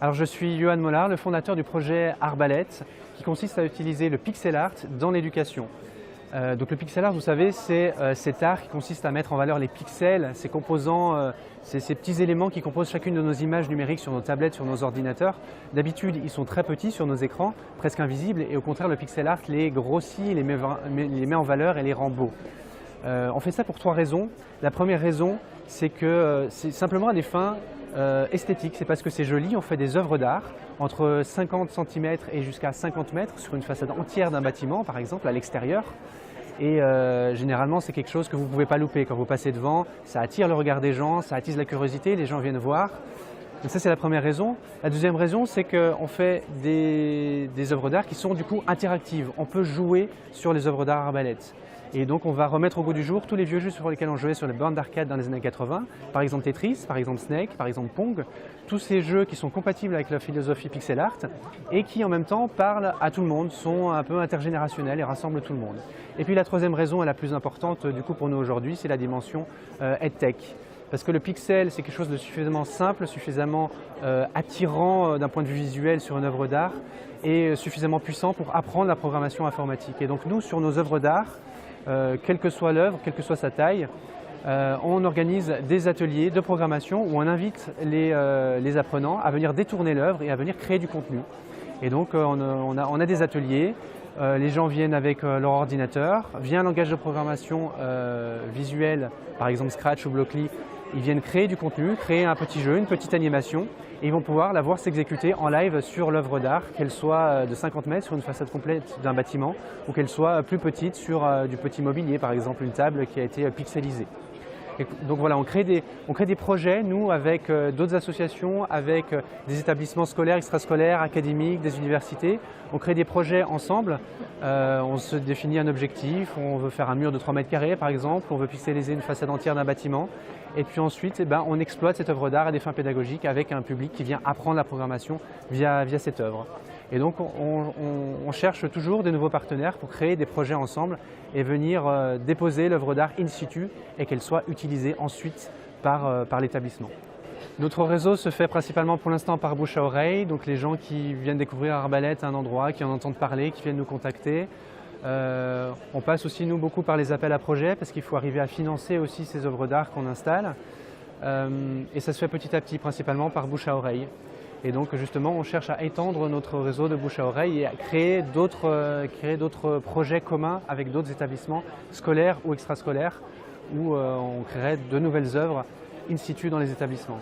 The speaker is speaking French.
Alors je suis Johan Mollard, le fondateur du projet Arbalète, qui consiste à utiliser le pixel art dans l'éducation. Donc le pixel art, vous savez, c'est cet art qui consiste à mettre en valeur les pixels, ces composants, ces petits éléments qui composent chacune de nos images numériques sur nos tablettes, sur nos ordinateurs. D'habitude, ils sont très petits sur nos écrans, presque invisibles, et au contraire, le pixel art les grossit, les met en valeur et les rend beaux. On fait ça pour trois raisons. La première raison, c'est que c'est simplement à des fins esthétiques. C'est parce que c'est joli. On fait des œuvres d'art entre 50 cm et jusqu'à 50 mètres sur une façade entière d'un bâtiment, par exemple, à l'extérieur. Et généralement, c'est quelque chose que vous ne pouvez pas louper. Quand vous passez devant, ça attire le regard des gens, ça attise la curiosité, les gens viennent voir. Donc ça, c'est la première raison. La deuxième raison, c'est qu'on fait des œuvres d'art qui sont du coup interactives. On peut jouer sur les œuvres d'art Arbalète. Et donc on va remettre au goût du jour tous les vieux jeux sur lesquels on jouait sur les bornes d'arcade dans les années 80, par exemple Tetris, par exemple Snake, par exemple Pong, tous ces jeux qui sont compatibles avec la philosophie pixel art et qui en même temps parlent à tout le monde, sont un peu intergénérationnels et rassemblent tout le monde. Et puis la troisième raison et la plus importante du coup pour nous aujourd'hui, c'est la dimension EdTech. Parce que le pixel, c'est quelque chose de suffisamment simple, suffisamment attirant d'un point de vue visuel sur une œuvre d'art et suffisamment puissant pour apprendre la programmation informatique. Et donc nous, sur nos œuvres d'art, quelle que soit l'œuvre, quelle que soit sa taille, on organise des ateliers de programmation où on invite les apprenants à venir détourner l'œuvre et à venir créer du contenu. Et donc on a des ateliers, les gens viennent avec leur ordinateur, via un langage de programmation visuel, par exemple Scratch ou Blockly, ils viennent créer du contenu, créer un petit jeu, une petite animation, et ils vont pouvoir la voir s'exécuter en live sur l'œuvre d'art, qu'elle soit de 50 mètres sur une façade complète d'un bâtiment, ou qu'elle soit plus petite sur du petit mobilier, par exemple une table qui a été pixelisée. Et donc voilà, on crée des projets, nous, avec d'autres associations, avec des établissements scolaires, extrascolaires, académiques, des universités. On crée des projets ensemble, on se définit un objectif, on veut faire un mur de 3 mètres carrés par exemple, on veut pixeliser une façade entière d'un bâtiment. Et puis ensuite, on exploite cette œuvre d'art à des fins pédagogiques avec un public qui vient apprendre la programmation via cette œuvre. Et donc on cherche toujours de nouveaux partenaires pour créer des projets ensemble et venir déposer l'œuvre d'art in situ et qu'elle soit utilisée ensuite par l'établissement. Notre réseau se fait principalement pour l'instant par bouche à oreille, donc les gens qui viennent découvrir Arbalète, un endroit, qui en entendent parler, qui viennent nous contacter. On passe aussi nous beaucoup par les appels à projets parce qu'il faut arriver à financer aussi ces œuvres d'art qu'on installe. Et ça se fait petit à petit, principalement par bouche à oreille. Et donc justement, on cherche à étendre notre réseau de bouche à oreille et à créer d'autres projets communs avec d'autres établissements scolaires ou extrascolaires où on créerait de nouvelles œuvres in situ dans les établissements.